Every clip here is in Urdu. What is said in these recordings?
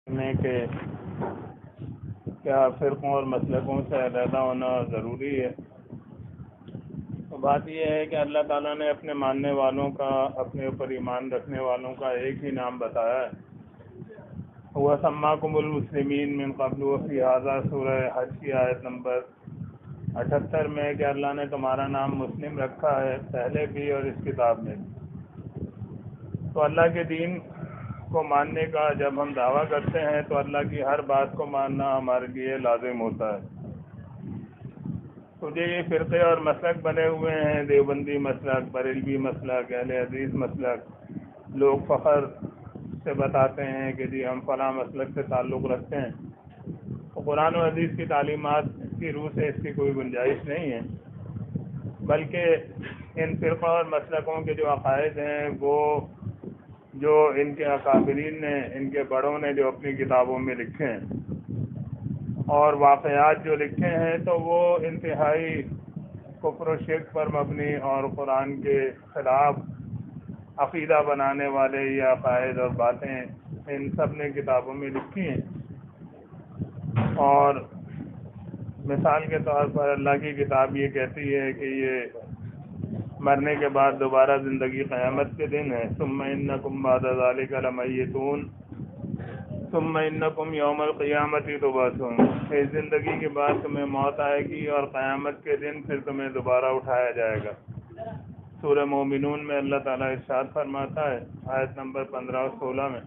کہ کیا فرقوں اور مسلکوں سے علیحدہ ہونا ضروری ہے؟ تو بات یہ ہے کہ اللہ تعالیٰ نے اپنے ماننے والوں کا، اپنے اوپر ایمان رکھنے والوں کا ایک ہی نام بتایا ہے، وہ سماکم المسلمین من قبل وفی ھذا، سورہ حج کی آیت نمبر 78 میں، کہ اللہ نے تمہارا نام مسلم رکھا ہے پہلے بھی اور اس کتاب میں بھی۔ تو اللہ کے دین کو ماننے کا جب ہم دعویٰ کرتے ہیں تو اللہ کی ہر بات کو ماننا ہمارے لیے لازم ہوتا ہے۔ تو یہ فرقے اور مسلک بنے ہوئے ہیں، دیوبندی مسلک، بریلوی مسلک، اہل حدیث مسلک۔ لوگ فخر سے بتاتے ہیں کہ جی ہم فلاں مسلک سے تعلق رکھتے ہیں، تو قرآن و حدیث کی تعلیمات کی روح سے اس کی کوئی گنجائش نہیں ہے، بلکہ ان فرقوں اور مسلکوں کے جو عقائد ہیں وہ جو ان کے اکابرین نے، ان کے بڑوں نے جو اپنی کتابوں میں لکھے ہیں اور واقعات جو لکھے ہیں، تو وہ انتہائی کفر و شرک پر مبنی اور قرآن کے خلاف عقیدہ بنانے والے یہ عقائد اور باتیں ان سب نے کتابوں میں لکھی ہیں۔ اور مثال کے طور پر اللہ کی کتاب یہ کہتی ہے کہ یہ مرنے کے بعد دوبارہ زندگی قیامت کے دن ہے، ثم انکم بعد ذلک لمیتون ثم انکم یوم القیامت تبعثون، اس زندگی کے بعد تمہیں موت آئے گی اور قیامت کے دن پھر تمہیں دوبارہ اٹھایا جائے گا۔ سورہ مومنون میں اللہ تعالیٰ ارشاد فرماتا ہے آیت نمبر 15 اور 16 میں،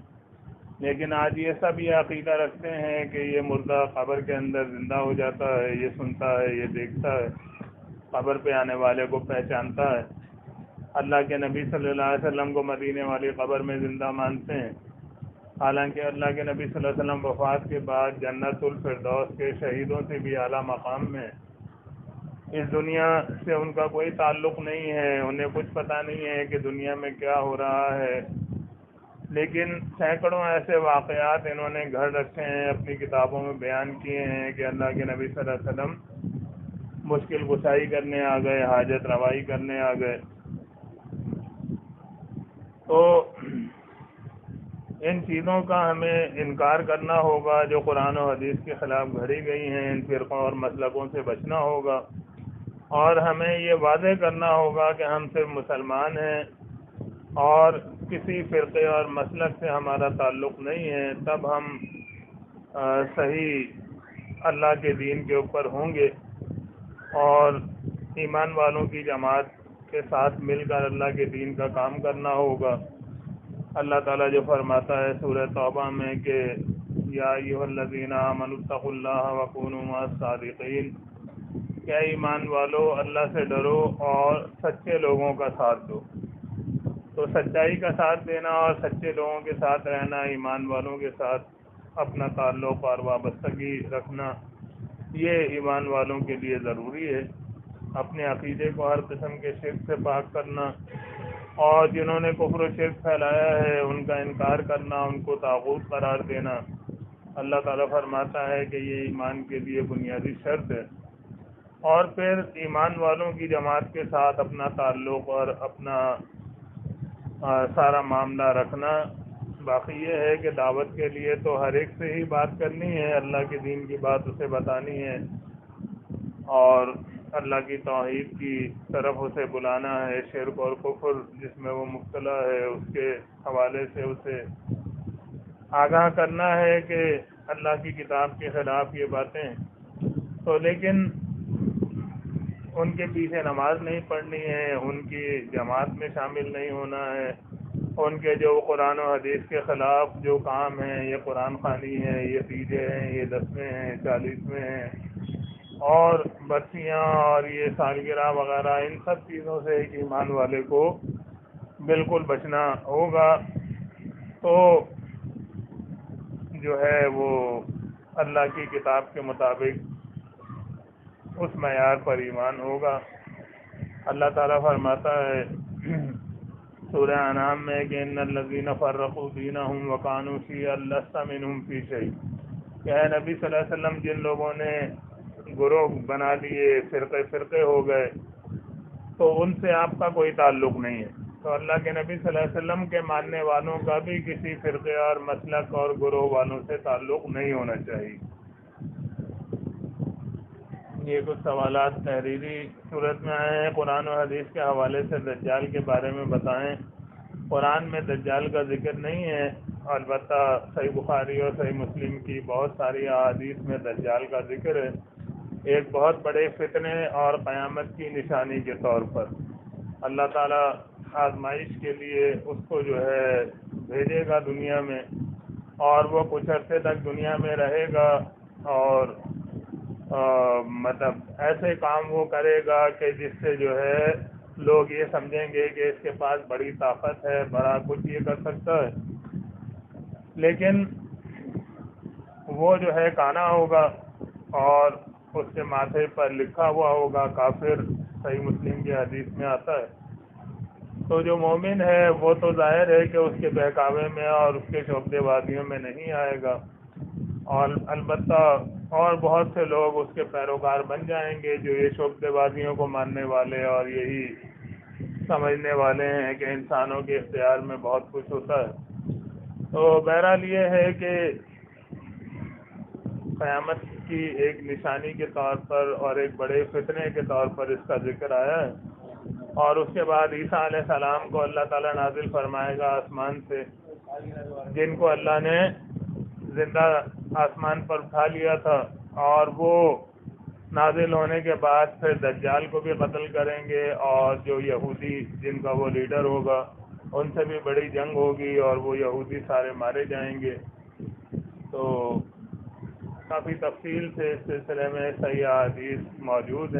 لیکن آج یہ سب یہ عقیدہ رکھتے ہیں کہ یہ مردہ قبر کے اندر زندہ ہو جاتا ہے، یہ سنتا ہے، یہ دیکھتا ہے، قبر پہ آنے والے کو پہچانتا ہے۔ اللہ کے نبی صلی اللہ علیہ وسلم کو مدینے والی قبر میں زندہ مانتے ہیں، حالانکہ اللہ کے نبی صلی اللہ علیہ وسلم وفات کے بعد جنت الفردوس کے شہیدوں سے بھی اعلیٰ مقام میں، اس دنیا سے ان کا کوئی تعلق نہیں ہے، انہیں کچھ پتہ نہیں ہے کہ دنیا میں کیا ہو رہا ہے، لیکن سینکڑوں ایسے واقعات انہوں نے گھڑ رکھے ہیں، اپنی کتابوں میں بیان کیے ہیں کہ اللہ کے نبی صلی اللہ علیہ وسلم مشکل کشائی کرنے آ گئے، حاجت روائی کرنے آ گئے۔ تو ان چیزوں کا ہمیں انکار کرنا ہوگا جو قرآن و حدیث کے خلاف گھڑی گئی ہیں، ان فرقوں اور مسلکوں سے بچنا ہوگا، اور ہمیں یہ واضح کرنا ہوگا کہ ہم صرف مسلمان ہیں اور کسی فرقے اور مسلک سے ہمارا تعلق نہیں ہے، تب ہم صحیح اللہ کے دین کے اوپر ہوں گے اور ایمان والوں کی جماعت کے ساتھ مل کر اللہ کے دین کا کام کرنا ہوگا۔ اللہ تعالیٰ جو فرماتا ہے سورہ توبہ میں کہ یا ایھا الذین آمنوا اتقوا اللہ وکونوا مع الصادقین، کیا ایمان والو اللہ سے ڈرو اور سچے لوگوں کا ساتھ دو۔ تو سچائی کا ساتھ دینا اور سچے لوگوں کے ساتھ رہنا، ایمان والوں کے ساتھ اپنا تعلق اور وابستگی رکھنا، یہ ایمان والوں کے لیے ضروری ہے۔ اپنے عقیدے کو ہر قسم کے شرک سے پاک کرنا اور جنہوں نے کفر و شرک پھیلایا ہے ان کا انکار کرنا، ان کو طاغوت قرار دینا، اللہ تعالیٰ فرماتا ہے کہ یہ ایمان کے لیے بنیادی شرط ہے۔ اور پھر ایمان والوں کی جماعت کے ساتھ اپنا تعلق اور اپنا سارا معاملہ رکھنا۔ باقی یہ ہے کہ دعوت کے لیے تو ہر ایک سے ہی بات کرنی ہے، اللہ کے دین کی بات اسے بتانی ہے اور اللہ کی توحید کی طرف اسے بلانا ہے، شرک اور کفر جس میں وہ مبتلا ہے اس کے حوالے سے اسے آگاہ کرنا ہے کہ اللہ کی کتاب کے خلاف یہ باتیں، تو لیکن ان کے پیچھے نماز نہیں پڑھنی ہے، ان کی جماعت میں شامل نہیں ہونا ہے، ان کے جو قرآن و حدیث کے خلاف جو کام ہیں، یہ قرآن خوانی ہے، یہ تیجے ہیں، یہ دسویں ہیں، 40ویں ہیں اور برسیاں اور یہ سالگرہ وغیرہ، ان سب چیزوں سے ایک ایمان والے کو بالکل بچنا ہوگا، تو جو ہے وہ اللہ کی کتاب کے مطابق اس معیار پر ایمان ہوگا۔ اللہ تعالیٰ فرماتا ہے سورہ انعام میں کہ ان الذین فرقوا دینہم وکانوا شیعا لست منہم فی شیء، کہ اے نبی صلی اللہ علیہ وسلم جن لوگوں نے گروہ بنا لیے، فرقے فرقے ہو گئے، تو ان سے آپ کا کوئی تعلق نہیں ہے۔ تو اللہ کے نبی صلی اللہ علیہ وسلم کے ماننے والوں کا بھی کسی فرقے اور مسلک اور گروہ والوں سے تعلق نہیں ہونا چاہیے۔ یہ کچھ سوالات تحریری صورت میں آئے ہیں۔ قرآن و حدیث کے حوالے سے دجال کے بارے میں بتائیں۔ قرآن میں دجال کا ذکر نہیں ہے، البتہ صحیح بخاری اور صحیح مسلم کی بہت ساری احادیث میں دجال کا ذکر ہے، ایک بہت بڑے فتنے اور قیامت کی نشانی کے طور پر۔ اللہ تعالیٰ آزمائش کے لیے اس کو جو ہے بھیجے گا دنیا میں، اور وہ کچھ عرصے تک دنیا میں رہے گا، اور مطلب ایسے کام وہ کرے گا کہ جس سے جو ہے لوگ یہ سمجھیں گے کہ اس کے پاس بڑی طاقت ہے، بڑا کچھ یہ کر سکتا ہے، لیکن وہ جو ہے کانا ہوگا اور اس کے ماتھے پر لکھا ہوا ہوگا کافر، صحیح مسلم کی حدیث میں آتا ہے۔ تو جو مومن ہے وہ تو ظاہر ہے کہ اس کے بہکاوے میں اور اس کے شعبدے بازیوں میں نہیں آئے گا، اور البتہ اور بہت سے لوگ اس کے پیروکار بن جائیں گے جو یہ شعبدے بازیوں کو ماننے والے اور یہی سمجھنے والے ہیں کہ انسانوں کے اختیار میں بہت کچھ ہوتا ہے۔ تو بہرحال یہ ہے کہ قیامت کی ایک نشانی کے طور پر اور ایک بڑے فتنے کے طور پر اس کا ذکر آیا ہے، اور اس کے بعد عیسیٰ علیہ السلام کو اللہ تعالیٰ نازل فرمائے گا آسمان سے، جن کو اللہ نے زندہ آسمان پر اٹھا لیا تھا، اور وہ نازل ہونے کے بعد پھر دجال کو بھی قتل کریں گے، اور جو یہودی جن کا وہ لیڈر ہوگا ان سے بھی بڑی جنگ ہوگی، اور وہ یہودی سارے مارے جائیں گے۔ تو کافی تفصیل سے اس سلسلے میں صحیح احادیث موجود ہیں۔